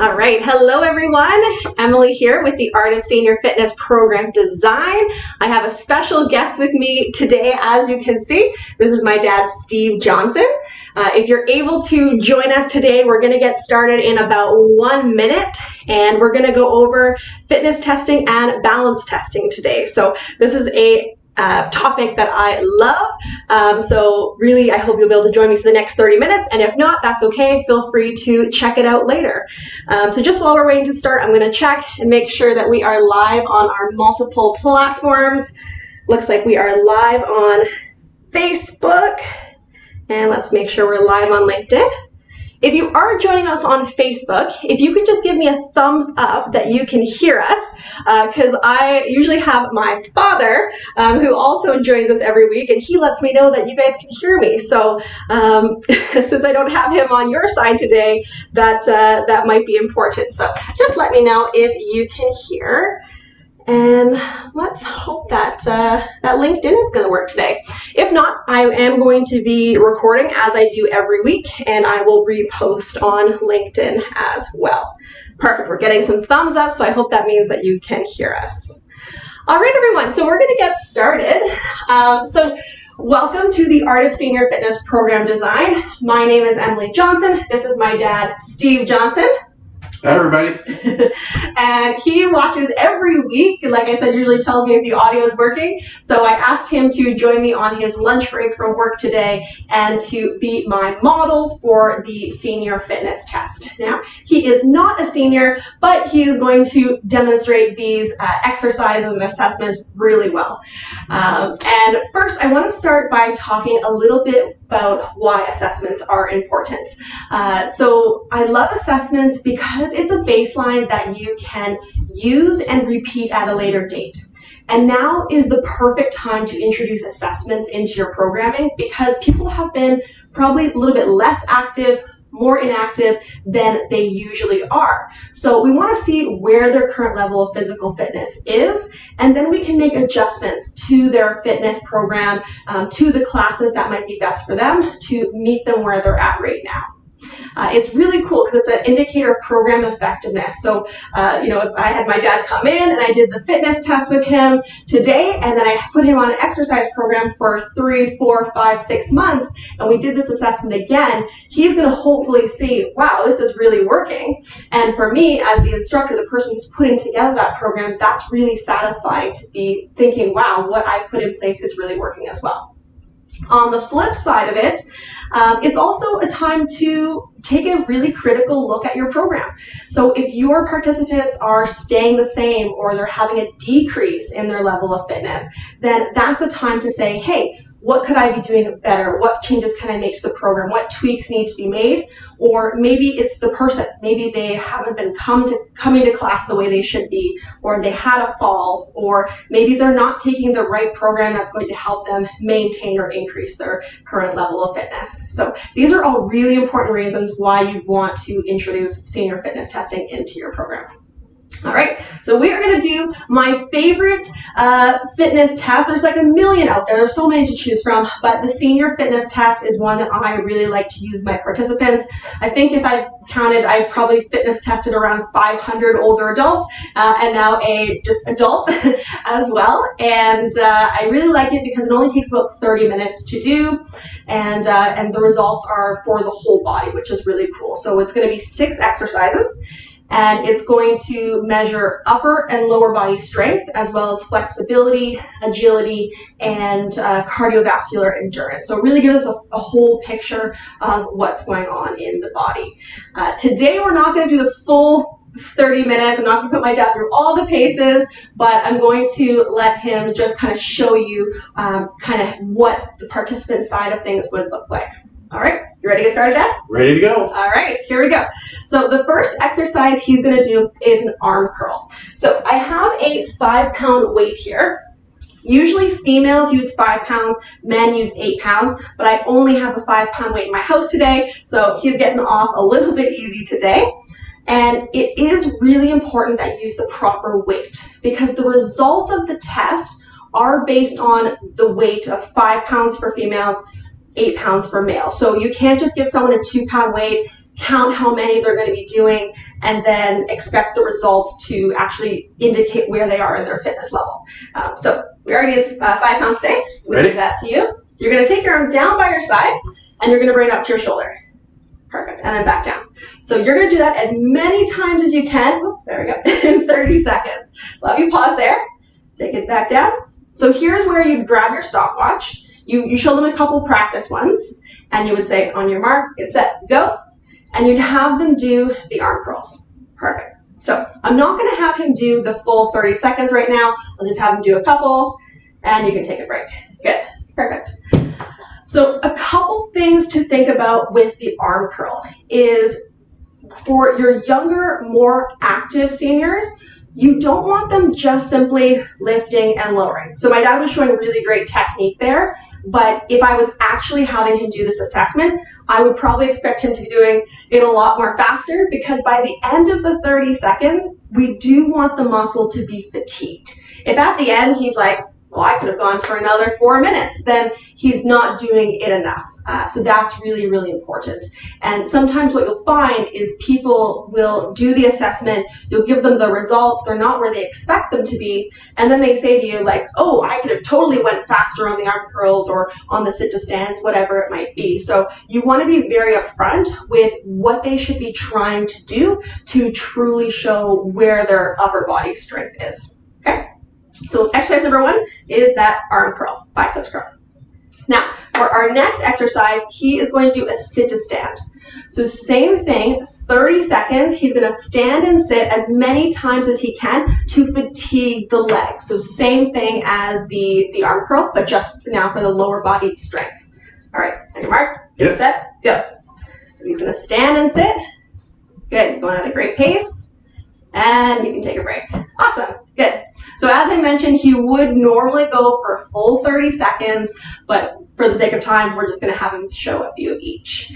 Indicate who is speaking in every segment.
Speaker 1: All right, hello everyone. Emily here with the Art of Senior Fitness Program Design. I have a special guest with me today, as you can see. This is my dad, Steve Johnson. If you're able to join us today, we're going to get started in about 1 minute, and we're going to go over fitness testing and balance testing today. So this is a topic that I love. So really, I hope you'll be able to join me for the next 30 minutes. And if not, that's okay. Feel free to check it out later. So just while we're waiting to start, I'm going to check and make sure that we are live on our multiple platforms. Looks like we are live on Facebook. And let's make sure we're live on LinkedIn. If you are joining us on Facebook, if you could just give me a thumbs up that you can hear us, because I usually have my father, who also joins us every week, and he lets me know that you guys can hear me. So since I don't have him on your side today, that might be important. So just let me know if you can hear. And let's hope that that LinkedIn is going to work today. If not, I am going to be recording as I do every week, and I will repost on LinkedIn as well. Perfect. We're getting some thumbs up, so I hope that means that you can hear us. All right, everyone. So we're going to get started. So welcome to the Art of Senior Fitness Program Design. My name is Emily Johnson. This is my dad, Steve Johnson.
Speaker 2: Hi, everybody.
Speaker 1: And he watches every week. Like I said, usually tells me if the audio is working. So I asked him to join me on his lunch break from work today and to be my model for the senior fitness test. Now, he is not a senior, but he is going to demonstrate these exercises and assessments really well. And first, I want to start by talking a little bit about why assessments are important. So I love assessments because it's a baseline that you can use and repeat at a later date. And now is the perfect time to introduce assessments into your programming because people have been probably a little bit less active, more inactive than they usually are. So we want to see where their current level of physical fitness is, and then we can make adjustments to their fitness program, to the classes that might be best for them to meet them where they're at right now. It's really cool because it's an indicator of program effectiveness. So, if I had my dad come in and I did the fitness test with him today, and then I put him on an exercise program for 3, 4, 5, 6 months, and we did this assessment again, he's going to hopefully see, wow, this is really working. And for me, as the instructor, the person who's putting together that program, that's really satisfying to be thinking, wow, what I put in place is really working as well. On the flip side of it, it's also a time to take a really critical look at your program. So if your participants are staying the same or they're having a decrease in their level of fitness, then that's a time to say, hey, what could I be doing better? What changes can I make to the program? What tweaks need to be made? Or maybe it's the person. Maybe they haven't been coming to class the way they should be, or they had a fall, or maybe they're not taking the right program that's going to help them maintain or increase their current level of fitness. So these are all really important reasons why you want to introduce senior fitness testing into your program. All right, so we are going to do my favorite fitness test. There's like a million out there. There's so many to choose from, but the senior fitness test is one that I really like to use my participants. I think if I counted, I've probably fitness tested around 500 older adults and now just adult as well. And I really like it because it only takes about 30 minutes to do. And the results are for the whole body, which is really cool. So it's going to be 6 exercises. And it's going to measure upper and lower body strength, as well as flexibility, agility, and cardiovascular endurance. So it really gives us a whole picture of what's going on in the body. Today, we're not going to do the full 30 minutes. I'm not going to put my dad through all the paces, but I'm going to let him just kind of show you kind of what the participant side of things would look like. All right, you ready to get started, Dad?
Speaker 2: Ready to go.
Speaker 1: All right, here we go. So the first exercise he's going to do is an arm curl. So I have a 5-pound weight here. Usually females use 5 pounds, men use 8 pounds, but I only have a 5-pound weight in my house today, so he's getting off a little bit easy today. And it is really important that you use the proper weight because the results of the test are based on the weight of 5 pounds for females, 8 pounds for male. So you can't just give someone a 2-pound weight count how many they're going to be doing, and then expect the results to actually indicate where they are in their fitness level. So we already used 5 pounds today. We give that to you. You're going to take your arm down by your side, and you're going to bring it up to your shoulder. Perfect. And then back down. So you're going to do that as many times as you can. Oh, there we go. In 30 seconds. So I'll have you pause there. Take it back down. So here's where you grab your stopwatch. You show them a couple practice ones, and you would say, on your mark, get set, go. And you'd have them do the arm curls. Perfect. So I'm not going to have him do the full 30 seconds right now. I'll just have him do a couple, and you can take a break. Good. Perfect. So a couple things to think about with the arm curl is for your younger, more active seniors, you don't want them just simply lifting and lowering. So my dad was showing really great technique there, but if I was actually having him do this assessment, I would probably expect him to be doing it a lot more faster, because by the end of the 30 seconds, we do want the muscle to be fatigued. If at the end he's like, well, I could have gone for another 4 minutes, then he's not doing it enough. So that's really, really important. And sometimes what you'll find is people will do the assessment, you'll give them the results, they're not where they expect them to be, and then they say to you like, oh, I could have totally went faster on the arm curls or on the sit to stands, whatever it might be. So you want to be very upfront with what they should be trying to do to truly show where their upper body strength is. Okay? So exercise number 1 is that arm curl, biceps curl. Now, for our next exercise, he is going to do a sit to stand. So same thing, 30 seconds, he's going to stand and sit as many times as he can to fatigue the legs. So same thing as the arm curl, but just now for the lower body strength. All right, on your mark, get set, go. So he's going to stand and sit. Good, he's going at a great pace. And you can take a break. Awesome, good. So as I mentioned, he would normally go for a full 30 seconds, but for the sake of time, we're just going to have him show a few of each.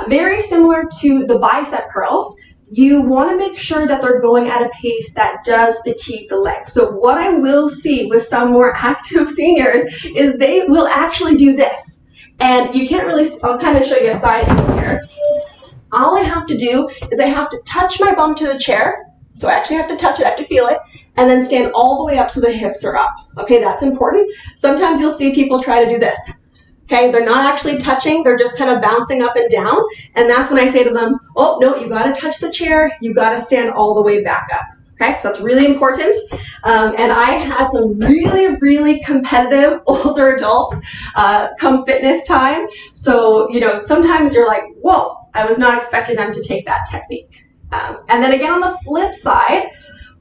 Speaker 1: Very similar to the bicep curls, you want to make sure that they're going at a pace that does fatigue the legs. So what I will see with some more active seniors is they will actually do this. And you can't really, I'll kind of show you a side angle here. All I have to do is I have to touch my bum to the chair. So I actually have to touch it, I have to feel it, and then stand all the way up so the hips are up. Okay, that's important. Sometimes you'll see people try to do this. Okay, they're not actually touching, they're just kind of bouncing up and down, and that's when I say to them, oh, no, you gotta touch the chair, you gotta stand all the way back up. Okay, so that's really important. And I had some really, really competitive older adults come fitness time. So, you know, sometimes you're like, whoa, I was not expecting them to take that technique. And then again, on the flip side,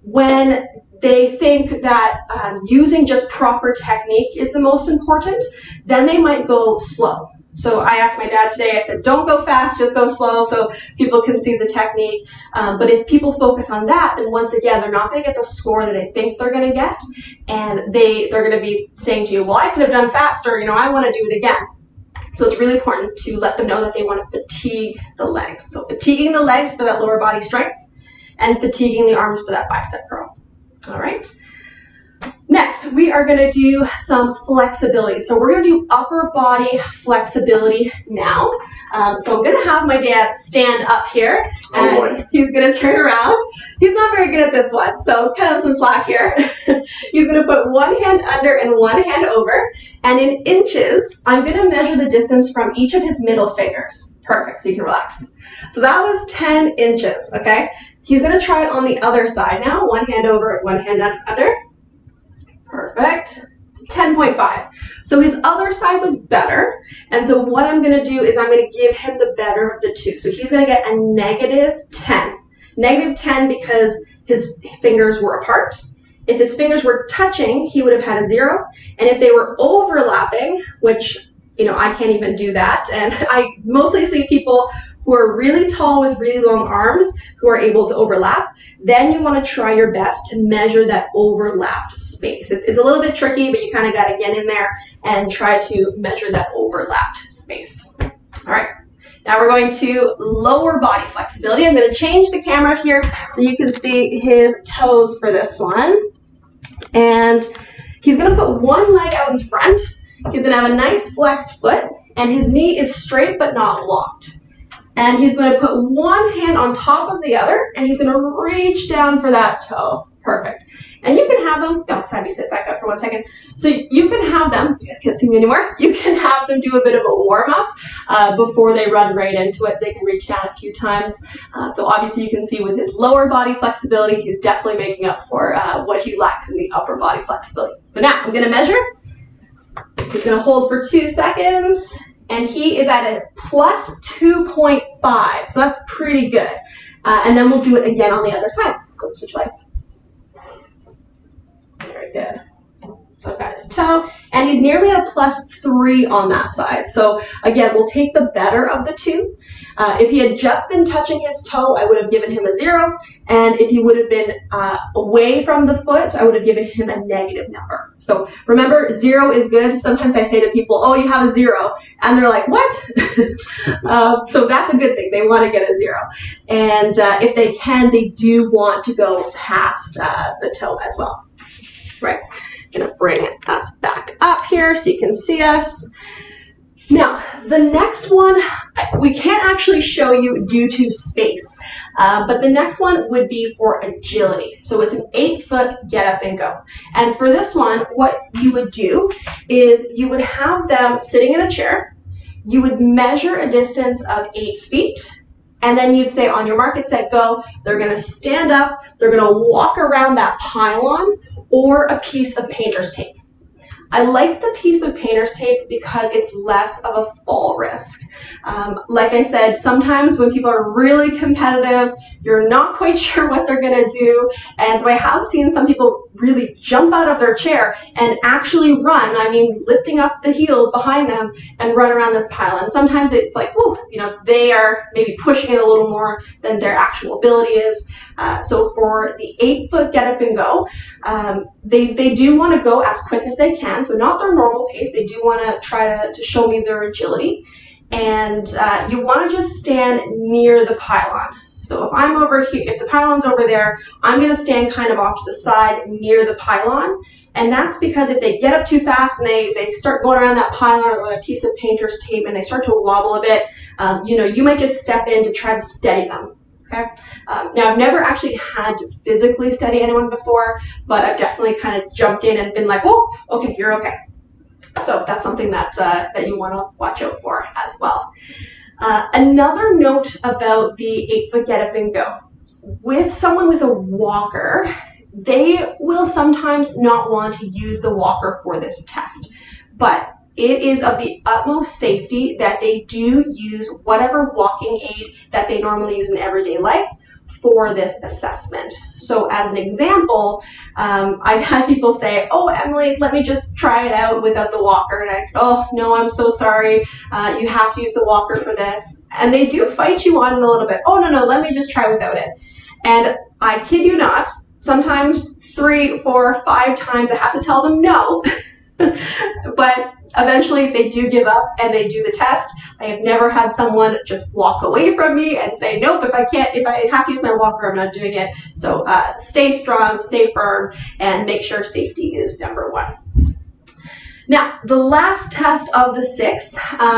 Speaker 1: when they think that using just proper technique is the most important, then they might go slow. So I asked my dad today, I said, don't go fast, just go slow so people can see the technique. But if people focus on that, then once again, they're not going to get the score that they think they're going to get. And they're going to be saying to you, well, I could have done faster, you know, I want to do it again. So it's really important to let them know that they want to fatigue the legs. So fatiguing the legs for that lower body strength and fatiguing the arms for that bicep curl. All right. Next, we are going to do some flexibility. So we're going to do upper body flexibility now. So I'm going to have my dad stand up here, and he's going to turn around. He's not very good at this one, so cut him some slack here. He's going to put one hand under and one hand over, and in inches, I'm going to measure the distance from each of his middle fingers. Perfect, so you can relax. So that was 10 inches, okay? He's going to try it on the other side now. One hand over, one hand under. Perfect. 10.5. So his other side was better. And so what I'm going to do is I'm going to give him the better of the two. So he's going to get a negative 10. Negative 10 because his fingers were apart. If his fingers were touching, he would have had a 0. And if they were overlapping, which, you know, I can't even do that. And I mostly see people who are really tall with really long arms who are able to overlap, then you want to try your best to measure that overlapped space. It's a little bit tricky, but you kind of got to get in there and try to measure that overlapped space. All right, now we're going to lower body flexibility. I'm going to change the camera here so you can see his toes for this one. And he's going to put one leg out in front. He's going to have a nice flexed foot, and his knee is straight but not locked. And he's going to put one hand on top of the other, and he's going to reach down for that toe. Perfect. And you can have them, I'll just have you sit back up for 1 second. So you can have them, you guys can't see me anymore, you can have them do a bit of a warm-up before they run right into it, so they can reach down a few times. So obviously you can see with his lower body flexibility, he's definitely making up for what he lacks in the upper body flexibility. So now I'm going to measure. He's going to hold for 2 seconds, and he is at a plus 2.5, so that's pretty good. And then we'll do it again on the other side. So let's switch lights. Very good. So I've got his toe, and he's nearly at a plus 3 on that side. So again, we'll take the better of the two. If he had just been touching his toe, I would have given him a 0. And if he would have been away from the foot, I would have given him a negative number. So remember, 0 is good. Sometimes I say to people, oh, you have a 0. And they're like, what? So that's a good thing. They want to get a 0. And if they can, they do want to go past the toe as well. Right. I'm going to bring us back up here so you can see us. Now, the next one, we can't actually show you due to space, but the next one would be for agility. So it's an 8-foot get up and go. And for this one, what you would do is you would have them sitting in a chair. You would measure a distance of 8 feet. And then you'd say, on your mark, get set, go. They're going to stand up. They're going to walk around that pylon or a piece of painter's tape. I like the piece of painter's tape because it's less of a fall risk. Like I said, sometimes when people are really competitive, you're not quite sure what they're going to do. And so I have seen some people really jump out of their chair and actually run, I mean, lifting up the heels behind them and run around this pylon. Sometimes it's like, whoa, you know, they are maybe pushing it a little more than their actual ability is. So for the 8-foot get up and go, they do want to go as quick as they can. So not their normal pace. They do want to try to show me their agility. And you want to just stand near the pylon. So if I'm over here, if the pylon's over there, I'm going to stand kind of off to the side near the pylon. And that's because if they get up too fast and they start going around that pylon or a piece of painter's tape and they start to wobble a bit, you know, you might just step in to try to steady them. Okay. Now, I've never actually had to physically steady anyone before, but I've definitely kind of jumped in and been like, oh, okay, you're okay. So that's something that you want to watch out for as well. Another note about the 8-foot get up and go. With someone with a walker, they will sometimes not want to use the walker for this test, but it is of the utmost safety that they do use whatever walking aid that they normally use in everyday life for this assessment. So as an example, I've had people say, oh, Emily, let me just try it out without the walker. And I said, oh, no, I'm so sorry. You have to use the walker for this. And they do fight you on it a little bit. Oh, no, let me just try without it. And I kid you not, sometimes 3, 4, 5 times I have to tell them no. But eventually they do give up and they do the test. I have never had someone just walk away from me and say, nope, if I have to use my walker, I'm not doing it. So stay strong, stay firm, and make sure safety is number 1. Now, the last test of the 6,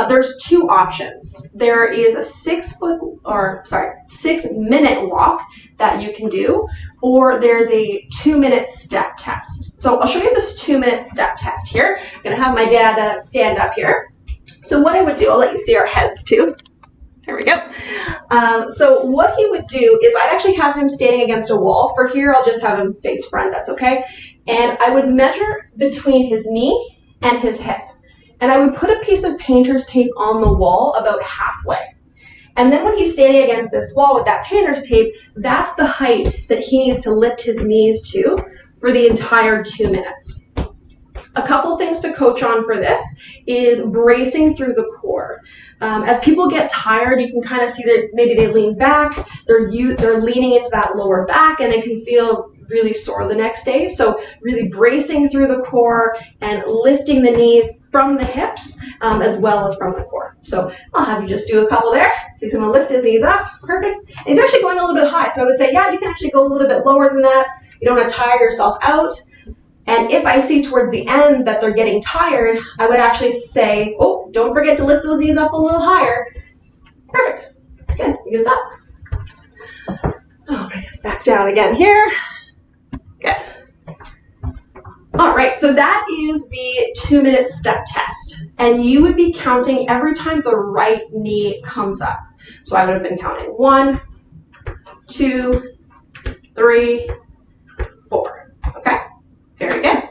Speaker 1: there's 2 options. There is a 6-minute walk that you can do, or there's a 2-minute step test. So I'll show you this 2-minute step test here. I'm going to have my dad stand up here. So what I would do, I'll let you see our heads too. There we go. So what he would do is I'd actually have him standing against a wall. For here, I'll just have him face front. That's okay. And I would measure between his knee and his hip. And I would put a piece of painter's tape on the wall about halfway. And then when he's standing against this wall with that painter's tape, that's the height that he needs to lift his knees to for the entire 2 minutes. A couple things to coach on for this is bracing through the core. As people get tired, you can kind of see that maybe they lean back, they're leaning into that lower back, and they can feel really sore the next day. So really bracing through the core and lifting the knees from the hips as well as from the core. So I'll have you just do a couple there. So he's going to lift his knees up. Perfect. And he's actually going a little bit high. So I would say, yeah, you can actually go a little bit lower than that. You don't want to tire yourself out. And if I see towards the end that they're getting tired, I would actually say, oh, don't forget to lift those knees up a little higher. Perfect. Good. You can stop. Oh, bring us back down again here. Good. All right, so that is the 2-minute step test. And you would be counting every time the right knee comes up. So I would have been counting 1, 2, 3, 4. Okay, very good.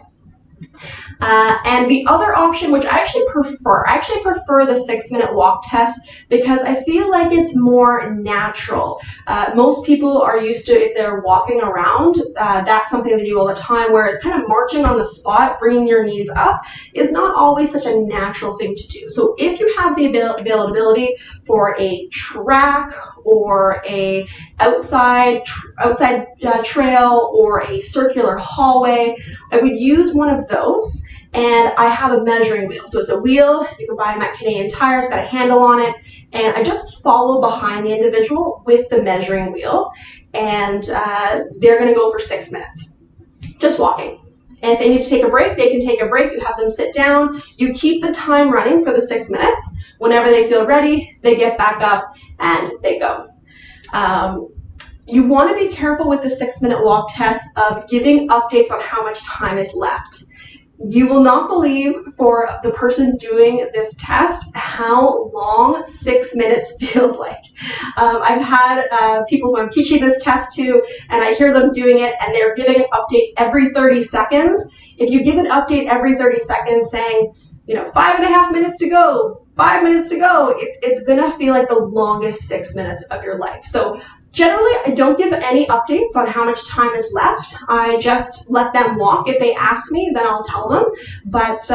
Speaker 1: And the other option, which I actually prefer the 6-minute walk test because I feel like it's more natural. Most people are used to, if they're walking around, that's something they do all the time, whereas kind of marching on the spot, bringing your knees up, is not always such a natural thing to do. So if you have the availability for a track or a outside trail or a circular hallway, I would use one of those. And I have a measuring wheel. So it's a wheel, you can buy them at Canadian Tire, it's got a handle on it. And I just follow behind the individual with the measuring wheel. And they're gonna go for 6 minutes, just walking. And if they need to take a break, they can take a break. You have them sit down. You keep the time running for the 6 minutes. Whenever they feel ready, they get back up and they go. You wanna be careful with the 6-minute walk test of giving updates on how much time is left. You will not believe, for the person doing this test, how long 6 minutes feels like. I've had people who I'm teaching this test to, and I hear them doing it, and they're giving an update every 30 seconds. If you give an update every 30 seconds saying, 5.5 minutes to go, 5 minutes to go, it's gonna feel like the longest 6 minutes of your life. So generally, I don't give any updates on how much time is left. I just let them walk. If they ask me, then I'll tell them. But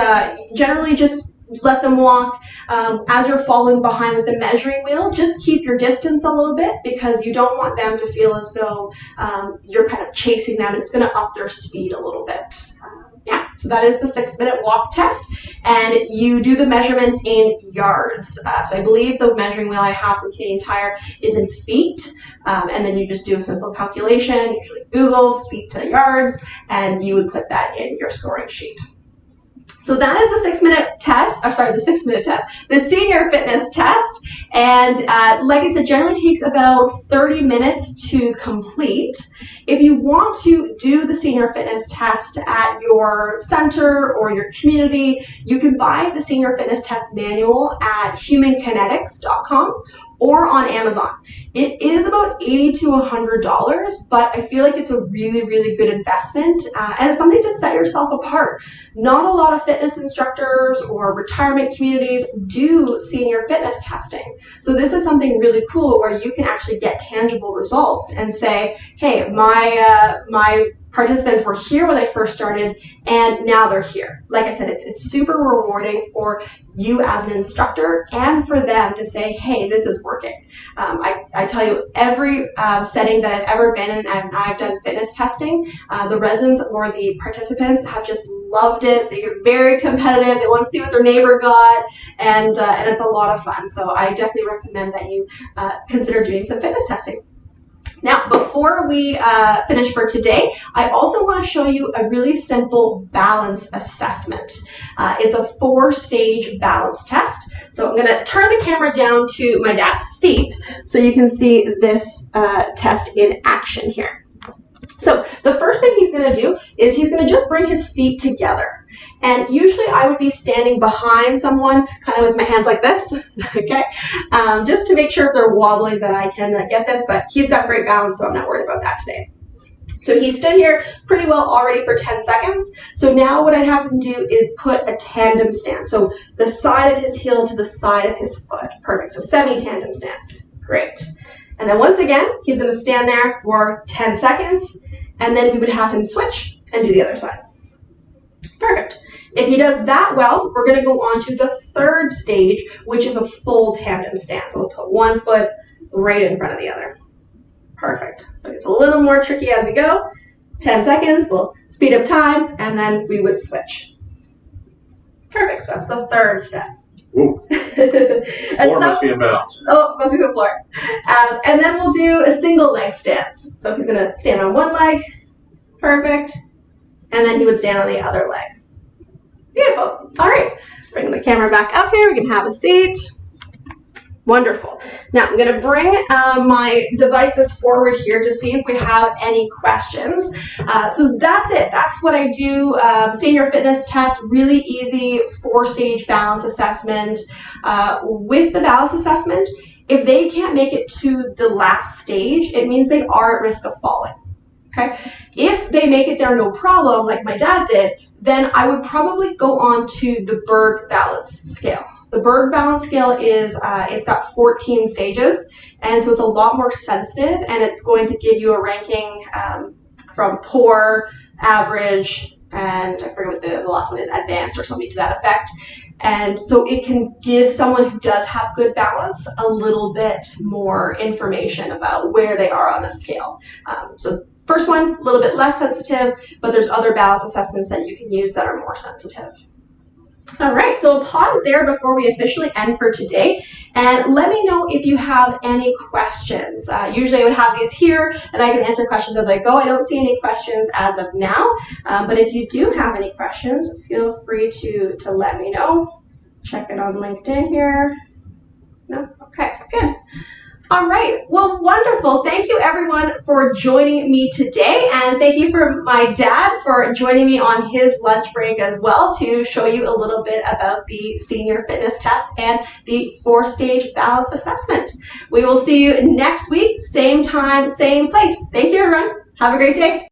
Speaker 1: generally, just let them walk. As you're following behind with the measuring wheel, just keep your distance a little bit because you don't want them to feel as though you're kind of chasing them. It's going to up their speed a little bit. Yeah, so that is the 6-minute walk test, and you do the measurements in yards. So I believe the measuring wheel I have from Canadian Tire is in feet, and then you just do a simple calculation, usually Google feet to yards, and you would put that in your scoring sheet. So that is the 6-minute test, the senior fitness test. And like I said, generally takes about 30 minutes to complete. If you want to do the senior fitness test at your center or your community, you can buy the senior fitness test manual at humankinetics.com or on Amazon. It is about $80 to $100, but I feel like it's a really, really good investment and it's something to set yourself apart. Not a lot of fitness instructors or retirement communities do senior fitness testing. So this is something really cool where you can actually get tangible results and say, hey, my participants were here when I first started, and now they're here. Like I said, it's super rewarding for you as an instructor and for them to say, hey, this is working. I tell you, every setting that I've ever been in, and I've done fitness testing, the residents or the participants have just loved it. They get very competitive. They want to see what their neighbor got, and it's a lot of fun. So I definitely recommend that you consider doing some fitness testing. Now, before we finish for today, I also want to show you a really simple balance assessment. It's a 4-stage balance test. So I'm going to turn the camera down to my dad's feet so you can see this test in action here. So the first thing he's going to do is he's going to just bring his feet together. And usually I would be standing behind someone, kind of with my hands like this, okay? Just to make sure if they're wobbling that I can get this, but he's got great balance, so I'm not worried about that today. So he stood here pretty well already for 10 seconds. So now what I'd have him do is put a tandem stance. So the side of his heel to the side of his foot. Perfect, so semi-tandem stance, great. And then once again, he's gonna stand there for 10 seconds, and then we would have him switch and do the other side. Perfect. If he does that well, we're going to go on to the 3rd stage, which is a full tandem stance. So we'll put one foot right in front of the other. Perfect. So it's a little more tricky as we go. 10 seconds, we'll speed up time, and then we would switch. Perfect. So that's the 3rd step.
Speaker 2: Ooh. Floor must be in balance.
Speaker 1: Oh, must be the floor. And then we'll do a single leg stance. So he's going to stand on one leg. Perfect. And then he would stand on the other leg. Beautiful. All right. Bring the camera back up here. We can have a seat. Wonderful. Now I'm going to bring my devices forward here to see if we have any questions. So that's it. That's what I do. Senior fitness test, really easy 4-stage balance assessment. With the balance assessment, if they can't make it to the last stage, it means they are at risk of falling. Okay. If they make it there no problem, like my dad did, then I would probably go on to the Berg balance scale. The Berg balance scale is, it's got 14 stages, and so it's a lot more sensitive, and it's going to give you a ranking from poor, average, and I forget what the last one is, advanced or something to that effect. And so it can give someone who does have good balance a little bit more information about where they are on a scale. So first one, a little bit less sensitive, but there's other balance assessments that you can use that are more sensitive. All right, so I'll pause there before we officially end for today, and let me know if you have any questions. Usually I would have these here, and I can answer questions as I go. I don't see any questions as of now, but if you do have any questions, feel free to let me know. Check it on LinkedIn here. No? Okay, good. All right, well, wonderful. Thank you everyone for joining me today, and thank you for my dad for joining me on his lunch break as well to show you a little bit about the senior fitness test and the 4-stage balance assessment. We will see you next week, same time, same place. Thank you everyone. Have a great day.